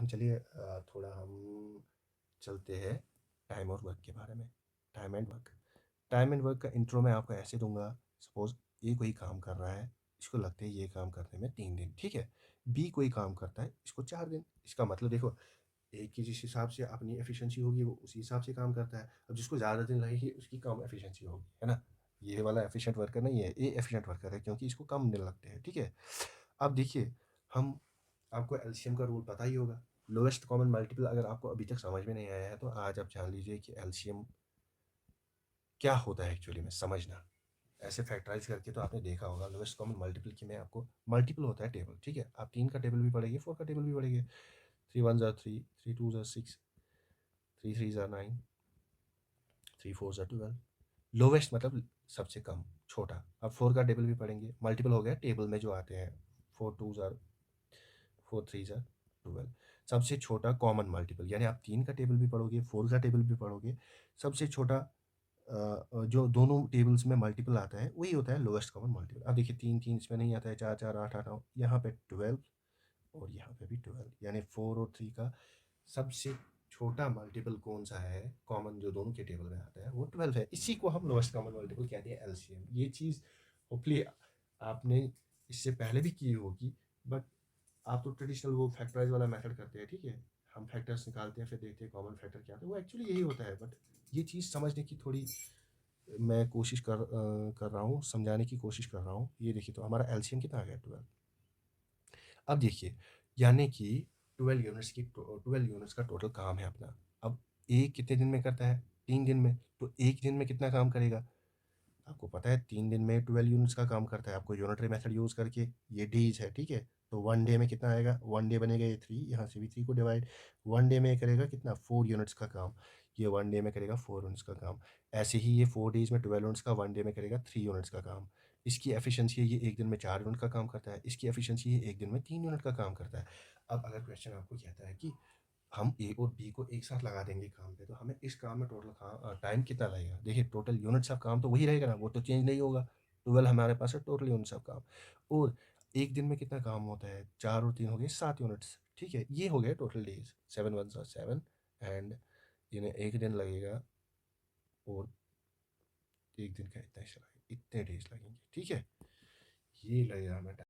चलिए थोड़ा हम चलते हैं टाइम और वर्क के बारे में। Time and work. Time and work का इंट्रो मैं आपको ऐसे दूंगा। सपोज ए कोई काम कर रहा है, इसको लगते है ये काम करने में 3 दिन, ठीक है। बी कोई काम करता है, इसको 4 दिन। इसका मतलब देखो, ए की जिस हिसाब से अपनी एफिशिएंसी होगी वो उसी हिसाब से काम करता है। अब जिसको ज़्यादा दिन लगेगी उसकी कम एफिशिएंसी होगी, है ना। ये वाला एफिशिएंट वर्कर नहीं है, ए एफिशिएंट वर्कर है क्योंकि इसको कम दिन लगते हैं, ठीक है। अब देखिए, हम आपको एलसीएम का रूल पता ही होगा। लोएस्ट कॉमन मल्टीपल अगर आपको अभी तक समझ में नहीं आया है तो आज आप जान लीजिए कि एलसीएम क्या होता है एक्चुअली में, समझना। ऐसे फैक्टराइज करके तो आपने देखा होगा लोएस्ट कॉमन मल्टीपल की, मैं आपको मल्टीपल होता है टेबल, ठीक है। आप 3 का टेबल भी पढ़ेंगे, 4 का टेबल भी पढ़ेंगे। 3 1 3, 3 2 6, 3 3 9, 3 4 12। लोवेस्ट मतलब सबसे कम, छोटा। अब 4 का टेबल भी पढ़ेंगे, मल्टीपल हो गया टेबल में जो आते हैं। 4 2 4 3 12। सबसे छोटा कॉमन मल्टीपल, यानी आप 3 का टेबल भी पढ़ोगे, 4 का टेबल भी पढ़ोगे, सबसे छोटा जो दोनों टेबल्स में मल्टीपल आता है वही होता है लोएस्ट कॉमन मल्टीपल। अब देखिए 3 3 इसमें नहीं आता है, 4 4 8 8 9, यहाँ पे 12 और यहाँ पे भी 12, यानी 4 और 3 का सबसे छोटा मल्टीपल कौन सा है कॉमन जो दोनों के टेबल में आता है, वो 12 है। इसी को हम लोएस्ट कॉमन मल्टीपल कहते हैं, एलसीएम। ये चीज़ होपफुली आपने इससे पहले भी की होगी, बट आप तो ट्रेडिशनल वो फैक्टराइज वाला मेथड करते हैं, ठीक है। हम फैक्टर्स निकालते हैं फिर देखते हैं कॉमन फैक्टर क्या आता है, वो एक्चुअली यही होता है। बट ये चीज़ समझने की थोड़ी मैं कोशिश कर रहा हूँ, समझाने की कोशिश कर रहा हूँ। ये देखिए, तो हमारा एलसीएम कितना आ गया, 12। अब देखिए, यानी कि 12 यूनिट्स का टोटल काम है अपना। अब एक कितने दिन में करता है, 3 दिन में। तो एक दिन में कितना काम करेगा, आपको पता है 3 दिन में 12 यूनिट्स का काम करता है। आपको यूनिटरी मेथड यूज़ करके, ये डेज है, ठीक है। तो 1 डे में कितना आएगा, 1 डे बनेगा ये 3, यहाँ से भी 3 को डिवाइड। 1 डे में करेगा कितना, 4 यूनिट्स का काम। ये 1 डे में करेगा 4 यूनिट्स का काम। ऐसे ही ये 4 डेज में 12 यूनिट्स का, 1 डे में करेगा 3 यूनिट्स का काम। इसकी एफिशिएंसी है, ये एक दिन में 4 यूनिट का काम करता है। इसकी एफिशिएंसी है, एक दिन में 3 यूनिट का काम करता है। अब अगर क्वेश्चन आपको कहता है कि हम ए और बी को एक साथ लगा देंगे काम पे, तो हमें इस काम में टोटल टाइम कितना लगेगा। देखिए, टोटल यूनिट्स ऑफ काम तो वही रहेगा ना, वो तो चेंज नहीं होगा। 12 हमारे पास है टोटल यूनिट्स ऑफ काम। और एक दिन में कितना काम होता है, 4 और 3 हो गए 7 यूनिट्स, ठीक है। ये हो गया टोटल डेज, 7 1 7। एंड इन्हें एक दिन लगेगा और एक दिन का इतना हिस्सा लगेगा, इतने डेज लगेंगे, ठीक है। ये लगेगा हमें।